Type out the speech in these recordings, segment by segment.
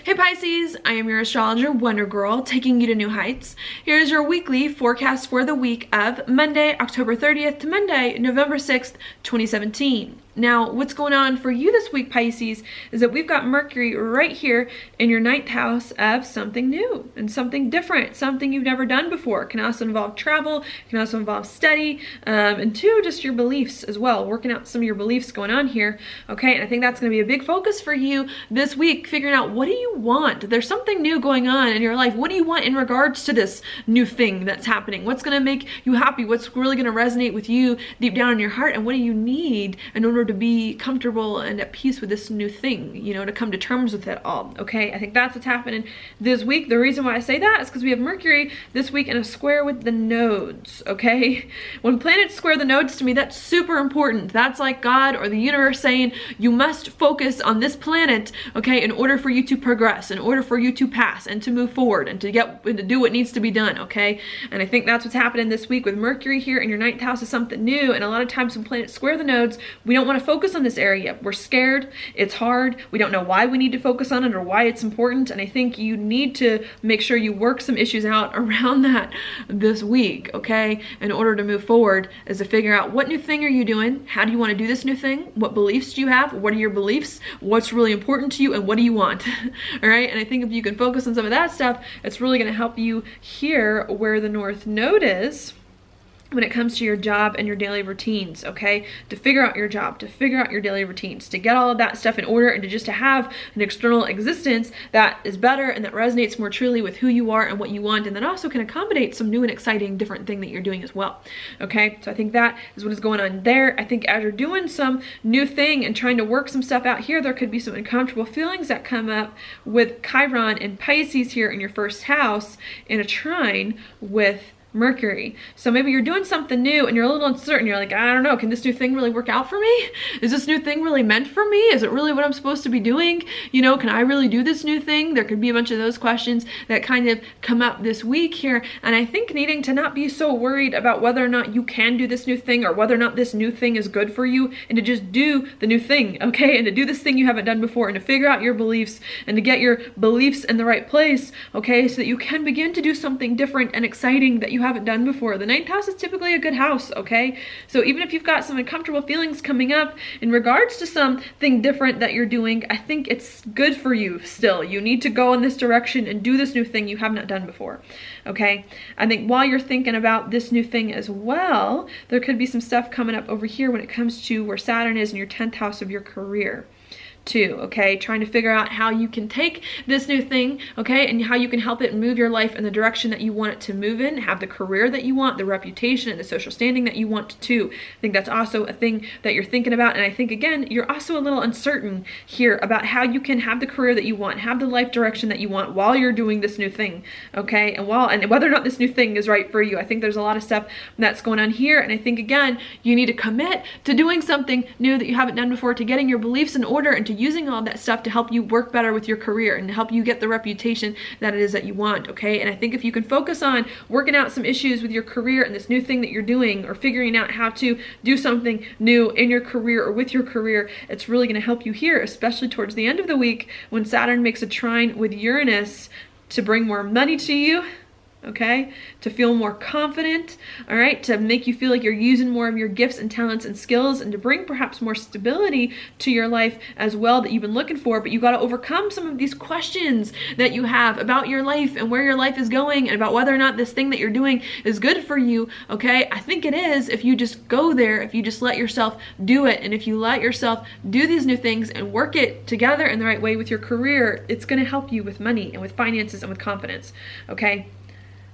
Hey Pisces, I am your astrologer Wonder Girl, taking you to new heights. Here's your weekly forecast for the week of Monday, October 30th to Monday, November 6th, 2017. Now, what's going on for you this week, Pisces, is that we've got Mercury right here in your ninth house of something new and something different, something you've never done before. It can also involve travel, it can also involve study, and two, just your beliefs as well, working out some of your beliefs going on here, okay? And I think that's going to be a big focus for you this week, figuring out what do you want? There's something new going on in your life. What do you want in regards to this new thing that's happening? What's going to make you happy? What's really going to resonate with you deep down in your heart? And what do you need in order to be comfortable and at peace with this new thing, you know, to come to terms with it all, okay? I think that's what's happening this week. The reason why I say that is because we have Mercury this week in a square with the nodes, okay? When planets square the nodes, to me, that's super important. That's like God or the universe saying, you must focus on this planet, okay, in order for you to progress, in order for you to pass and to move forward and to get and to do what needs to be done, okay? And I think that's what's happening this week with Mercury here in your ninth house is something new. And a lot of times when planets square the nodes, we don't want to focus on this area. We're scared. It's hard. We don't know why we need to focus on it or why it's important. And I think you need to make sure you work some issues out around that this week, okay? In order to move forward is to figure out what new thing are you doing? How do you want to do this new thing? What beliefs do you have? What are your beliefs? What's really important to you? And what do you want? All right? And I think if you can focus on some of that stuff, it's really going to help you hear where the North Node is when it comes to your job and your daily routines, okay? To figure out your job, to figure out your daily routines, to get all of that stuff in order and to just to have an external existence that is better and that resonates more truly with who you are and what you want, and that also can accommodate some new and exciting different thing that you're doing as well, okay? So I think that is what is going on there. I think as you're doing some new thing and trying to work some stuff out here, there could be some uncomfortable feelings that come up with Chiron and Pisces here in your first house in a trine with Mercury. So maybe you're doing something new and you're a little uncertain. You're like, I don't know, can this new thing really work out for me? Is this new thing really meant for me? Is it really what I'm supposed to be doing? You know, can I really do this new thing? There could be a bunch of those questions that kind of come up this week here. And I think needing to not be so worried about whether or not you can do this new thing or whether or not this new thing is good for you, and to just do the new thing, okay? And to do this thing you haven't done before and to figure out your beliefs and to get your beliefs in the right place, okay? So that you can begin to do something different and exciting that you haven't done before. The ninth house is typically a good house, okay? So even if you've got some uncomfortable feelings coming up in regards to something different that you're doing, I think it's good for you still. You need to go in this direction and do this new thing you have not done before, okay? I think while you're thinking about this new thing as well, there could be some stuff coming up over here when it comes to where Saturn is in your 10th house of your career too, okay? Trying to figure out how you can take this new thing, okay, and how you can help it move your life in the direction that you want it to move in, have the career that you want, the reputation and the social standing that you want too. I think that's also a thing that you're thinking about. And I think, again, you're also a little uncertain here about how you can have the career that you want, have the life direction that you want while you're doing this new thing, okay? And whether or not this new thing is right for you. I think there's a lot of stuff that's going on here. And I think, again, you need to commit to doing something new that you haven't done before, to getting your beliefs in order and to using all that stuff to help you work better with your career and to help you get the reputation that it is that you want, okay? And I think if you can focus on working out some issues with your career and this new thing that you're doing, or figuring out how to do something new in your career or with your career, it's really going to help you here, especially towards the end of the week when Saturn makes a trine with Uranus to bring more money to you, okay? To feel more confident, all right? To make you feel like you're using more of your gifts and talents and skills, and to bring perhaps more stability to your life as well that you've been looking for. But you got to overcome some of these questions that you have about your life and where your life is going and about whether or not this thing that you're doing is good for you, okay? I think it is if you just go there, if you just let yourself do it, and if you let yourself do these new things and work it together in the right way with your career, it's going to help you with money and with finances and with confidence, okay?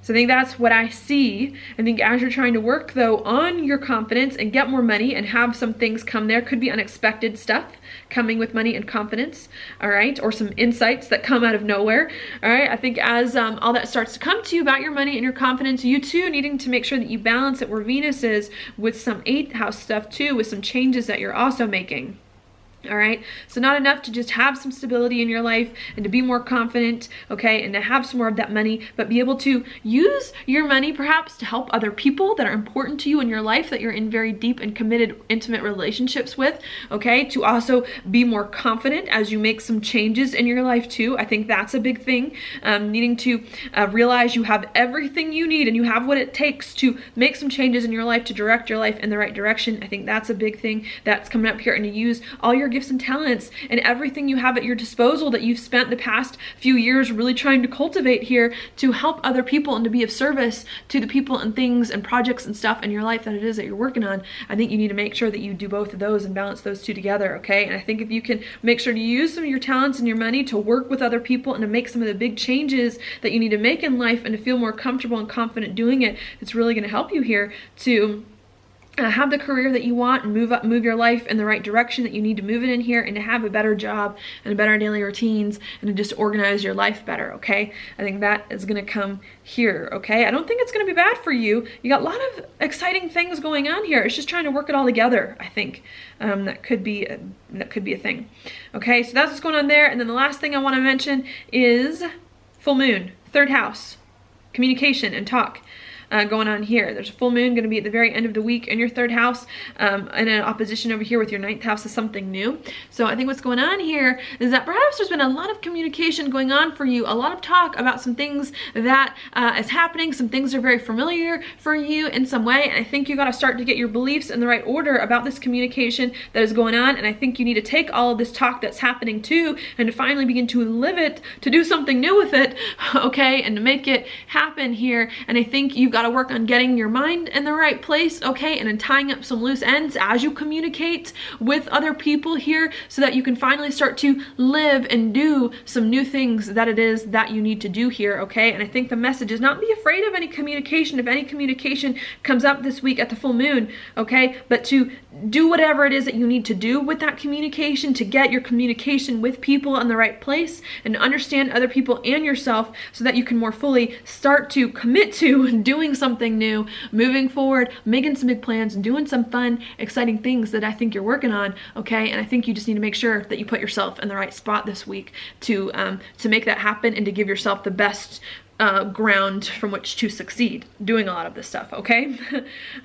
So I think that's what I see. I think as you're trying to work, though, on your confidence and get more money and have some things come there, could be unexpected stuff coming with money and confidence, all right? Or some insights that come out of nowhere, all right? I think as all that starts to come to you about your money and your confidence, you too needing to make sure that you balance it where Venus is with some 8th house stuff too, with some changes that you're also making. All right, so not enough to just have some stability in your life and to be more confident, okay, and to have some more of that money, but be able to use your money perhaps to help other people that are important to you in your life, that you're in very deep and committed, intimate relationships with, okay, to also be more confident as you make some changes in your life too. I think that's a big thing, needing to realize you have everything you need and you have what it takes to make some changes in your life, to direct your life in the right direction. I think that's a big thing that's coming up here, and to use all your gifts and talents and everything you have at your disposal that you've spent the past few years really trying to cultivate here to help other people and to be of service to the people and things and projects and stuff in your life that it is that you're working on. I think you need to make sure that you do both of those and balance those two together, okay? And I think if you can make sure to use some of your talents and your money to work with other people and to make some of the big changes that you need to make in life and to feel more comfortable and confident doing it, it's really going to help you here to have the career that you want and move your life in the right direction that you need to move it in here, and to have a better job and a better daily routines and to just organize your life better, okay? I think that is going to come here, okay? I don't think it's going to be bad for you. You got a lot of exciting things going on here. It's just trying to work it all together, I think. That could be a thing. Okay, so that's what's going on there. And then the last thing I want to mention is full moon, 3rd house, communication and talk. Going on here. There's a full moon going to be at the very end of the week in your 3rd house, and an opposition over here with your 9th house is something new. So I think what's going on here is that perhaps there's been a lot of communication going on for you, a lot of talk about some things that is happening, some things that are very familiar for you in some way, and I think you got to start to get your beliefs in the right order about this communication that is going on, and I think you need to take all of this talk that's happening too and to finally begin to live it, to do something new with it, okay, and to make it happen here. And I think you've got to work on getting your mind in the right place, okay, and in tying up some loose ends as you communicate with other people here, so that you can finally start to live and do some new things that it is that you need to do here, okay? And I think the message is not be afraid of any communication, if any communication comes up this week at the full moon, okay, but to do whatever it is that you need to do with that communication, to get your communication with people in the right place and understand other people and yourself, so that you can more fully start to commit to doing something new, moving forward, making some big plans, doing some fun, exciting things that I think you're working on, okay? And I think you just need to make sure that you put yourself in the right spot this week to make that happen and to give yourself the best ground from which to succeed doing a lot of this stuff, okay?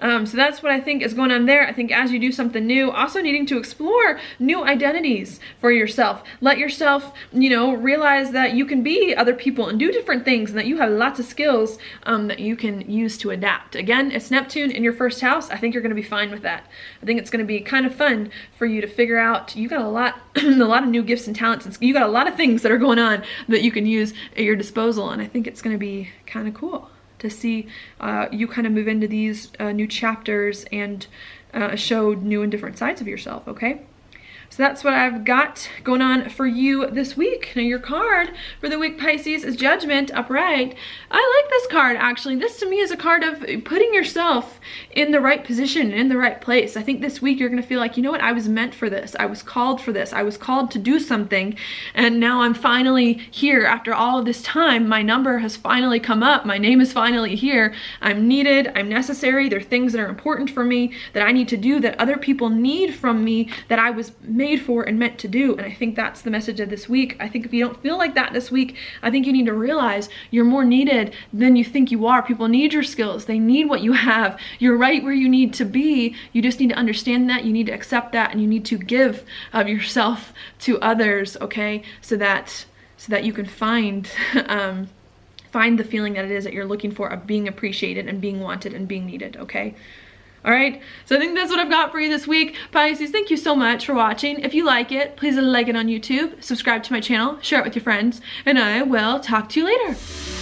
So that's what I think is going on there. I think as you do something new, also needing to explore new identities for yourself. Let yourself, you know, realize that you can be other people and do different things, and that you have lots of skills that you can use to adapt. Again, it's Neptune in your 1st house. I think you're going to be fine with that. I think it's going to be kind of fun for you to figure out. You got a lot a lot of new gifts and talents, and you got a lot of things that are going on that you can use at your disposal, and I think it's going to be kind of cool to see you kind of move into these new chapters and show new and different sides of yourself, okay? So that's what I've got going on for you this week. Now your card for the week, Pisces, is Judgment upright. I like this card, actually. This to me is a card of putting yourself in the right position, in the right place. I think this week you're going to feel like, you know what, I was meant for this. I was called for this. I was called to do something, and now I'm finally here after all of this time. My number has finally come up. My name is finally here. I'm needed. I'm necessary. There are things that are important for me that I need to do, that other people need from me, that I was made for and meant to do. And I think that's the message of this week. I think if you don't feel like that this week, I think you need to realize you're more needed than you think you are. People need your skills. They need what you have. You're right where you need to be. You just need to understand that. You need to accept that, and you need to give of yourself to others, okay? So that you can find the feeling that it is that you're looking for, of being appreciated and being wanted and being needed, okay? All right, so I think that's what I've got for you this week. Pisces, thank you so much for watching. If you like it, please like it on YouTube, subscribe to my channel, share it with your friends, and I will talk to you later.